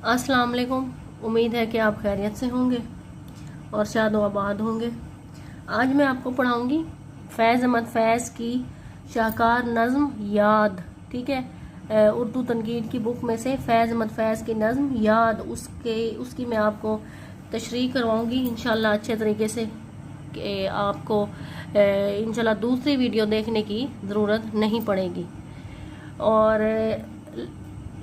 अस्सलाम वालेकुम। उम्मीद है कि आप खैरियत से होंगे और शाद व आबाद होंगे। आज मैं आपको पढ़ाऊंगी फैज़ अहमद फैज़ की शाहकार नज़्म याद। ठीक है, उर्दू तनकीद की बुक में से फैज़ अहमद फैज़ की नज़्म याद उसकी मैं आपको तशरीह करवाऊंगी इंशाल्लाह अच्छे तरीके से, कि आपको इंशाल्लाह दूसरी वीडियो देखने की ज़रूरत नहीं पड़ेगी। और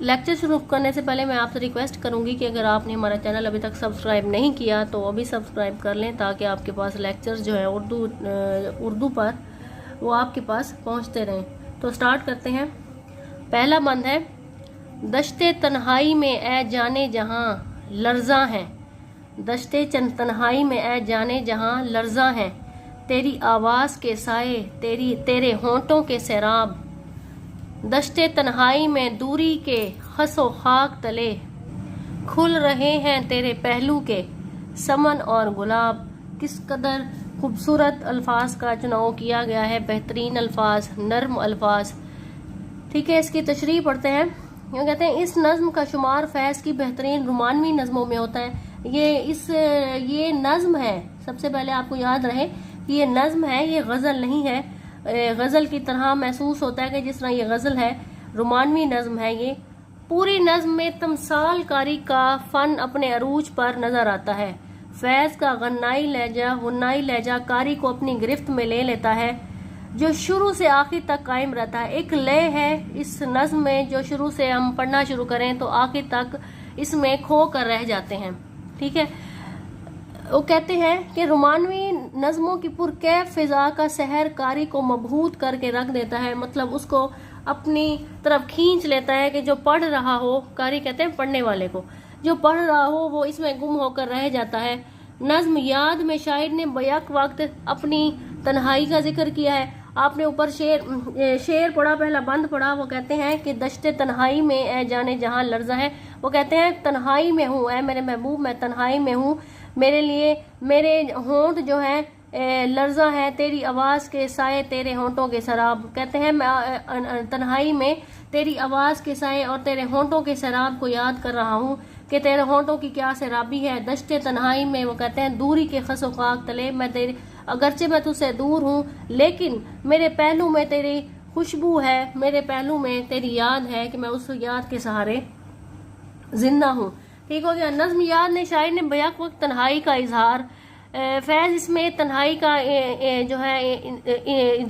लेक्चर शुरू करने से पहले मैं आपसे रिक्वेस्ट करूंगी कि अगर आपने हमारा चैनल अभी तक सब्सक्राइब नहीं किया तो अभी सब्सक्राइब कर लें, ताकि आपके पास लेक्चर्स जो है उर्दू पर वो आपके पास पहुंचते रहें। तो स्टार्ट करते हैं। पहला बंद है, दश्ते तन्हाई में ए जाने जहां लर्जा हैं, दश्ते तन्हाई में ए जाने जहां लर्जा हैं, तेरी आवाज़ के साए तेरे होंठों के सैराब, दश्ते तन्हाई में दूरी के खसो खाक तले, खुल रहे हैं तेरे पहलू के समन और गुलाब। किस कदर खूबसूरत अल्फाज का चुनाव किया गया है, बेहतरीन अल्फाज, नर्म अल्फाज। ठीक है, इसकी तशरीह पढ़ते हैं। यूँ कहते हैं, इस नज़्म का शुमार फैज़ की बेहतरीन रोमानवी नज़मों में होता है। ये नज़्म है, सबसे पहले आपको याद रहे कि ये नज़्म है, ये गज़ल नहीं है। गज़ल की तरह महसूस होता है कि जिस तरह ये गज़ल है, रोमानवी नज़्म है। ये पूरी नज़्म में तमसाल कारी का फ़न अपने अरूज पर नज़र आता है। फैज़ का गन्नाई लहजा कारी को अपनी गिरफ्त में ले लेता है, जो शुरू से आखिर तक कायम रहता है। एक लय है इस नज़्म में, जो शुरू से हम पढ़ना शुरू करें तो आखिर तक इसमें खो कर रह जाते हैं। ठीक है, वो कहते हैं कि रोमानवी नज़मों की पुरकैफ फिजा का सहर कारी को मबहूत करके रख देता है, मतलब उसको अपनी तरफ खींच लेता है कि जो पढ़ रहा हो, कारी कहते हैं पढ़ने वाले को, जो पढ़ रहा हो वो इसमें गुम होकर रह जाता है। नज़्म याद में शायर ने बैक वक्त अपनी तन्हाई का जिक्र किया है। आपने ऊपर शेर पढ़ा, पहला बंद पढ़ा। वो कहते हैं कि दश्ते तन्हाई में ए जाने जहां लर्जा है, वो कहते हैं तन्हाई में हूँ ए मेरे महबूब, मैं तन्हाई में हूँ, मेरे लिए मेरे होंठ जो है लर्जा है, तेरी आवाज़ के साए तेरे होंठों के शराब। कहते हैं मैं तन्हाई में तेरी आवाज़ के साए और तेरे होंठों के शराब को याद कर रहा हूँ कि तेरे होंठों की क्या शराबी है। दश्ते तन्हाई में, वो कहते हैं दूरी के खसो खाक तले, मैं तेरी अगरचे मैं तुझसे दूर हूँ, लेकिन मेरे पहलू में तेरी खुशबू है, मेरे पहलू में तेरी याद है कि मैं उस याद के सहारे जिंदा हूँ। ठीक हो गया। नज़्म याद ने शायर ने बैक वक्त तन्हाई का इजहार, फैज़ इसमें तन्हाई का जो है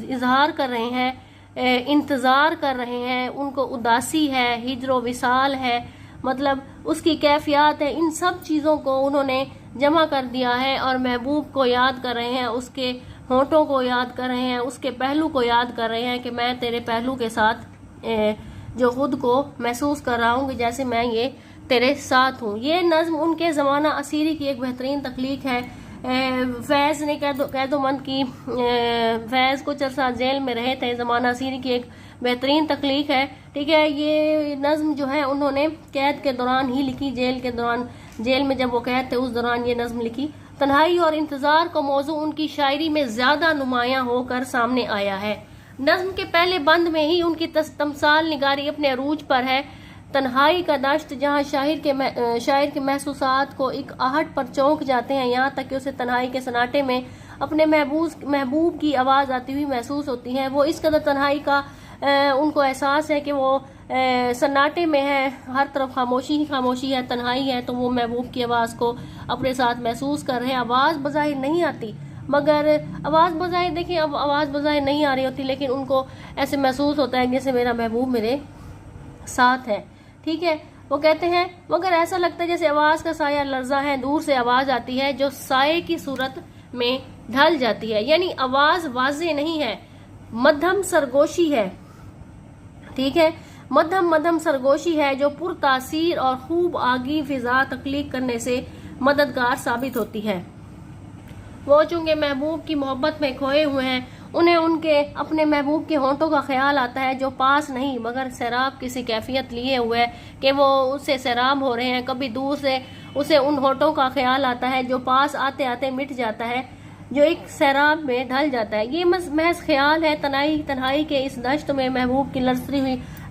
इजहार कर रहे हैं, इंतज़ार कर रहे हैं, उनको उदासी है, हिज्र विसाल है, मतलब उसकी कैफियत है। इन सब चीज़ों को उन्होंने जमा कर दिया है और महबूब को याद कर रहे हैं, उसके होंठों को याद कर रहे हैं, उसके पहलू को याद कर रहे हैं कि मैं तेरे पहलू के साथ जो खुद को महसूस कर रहा हूँ कि जैसे मैं ये तेरे साथ हूँ। ये नज़्म उनके ज़माना असीरी की एक बेहतरीन तख्लीक है। फैज़ ने कैदोमंद की, फैज़ कुछ अरसा जेल में रहे थे, ज़माना असीरी की एक बेहतरीन तख्लीक है। ठीक है, ये नज़्म जो है उन्होंने कैद के दौरान ही लिखी, जेल के दौरान, जेल में जब वो कैद थे उस दौरान ये नज़्म लिखी। तन्हाई और इंतज़ार का मौजू उनकी शायरी में ज़्यादा नुमायाँ होकर सामने आया है। नज़्म के पहले बंद में ही उनकी तमसाल निगारी अपने अरूज पर है। तन्हाई का दश्त जहाँ शायर के महसूसात को एक आहट पर चौंक जाते हैं, यहाँ तक कि उसे तन्हाई के सन्नाटे में अपने महबूब की आवाज़ आती हुई महसूस होती है। वो इस कदर तन्हाई का उनको एहसास है कि वो सन्नाटे में है, हर तरफ खामोशी ही खामोशी है, तन्हाई है, तो वो महबूब की आवाज़ को अपने साथ महसूस कर रहे हैं। आवाज़ बज़ाहिर नहीं आती, मगर आवाज़ बज़ाहिर देखिए, अब आवाज़ बज़ाहिर नहीं आ रही होती, लेकिन उनको ऐसे महसूस होता है जैसे मेरा महबूब मेरे साथ है। ठीक है, वो कहते हैं मगर ऐसा लगता है जैसे आवाज़ का साया लर्जा है, दूर से आवाज़ आती है जो साये की सूरत में ढल जाती है, यानी आवाज़ वाज़े नहीं है, मध्यम सरगोशी है। ठीक है, मध्यम सरगोशी है जो पुरतासीर और खूब आगी फिजा तख्लीक करने से मददगार साबित होती है। वो चूंकि महबूब की मोहब्बत में खोए हुए हैं, उन्हें उनके अपने महबूब के होंठों का ख्याल आता है, जो पास नहीं मगर सैराब किसी कैफियत लिए हुए है कि वो उससे सैराब हो रहे हैं। कभी दूर से उसे उन होंठों का ख्याल आता है जो पास आते आते मिट जाता है, जो एक सैराब में ढल जाता है। ये महज ख्याल है। तन्हाई के इस दश्त में महबूब की लरसती हुई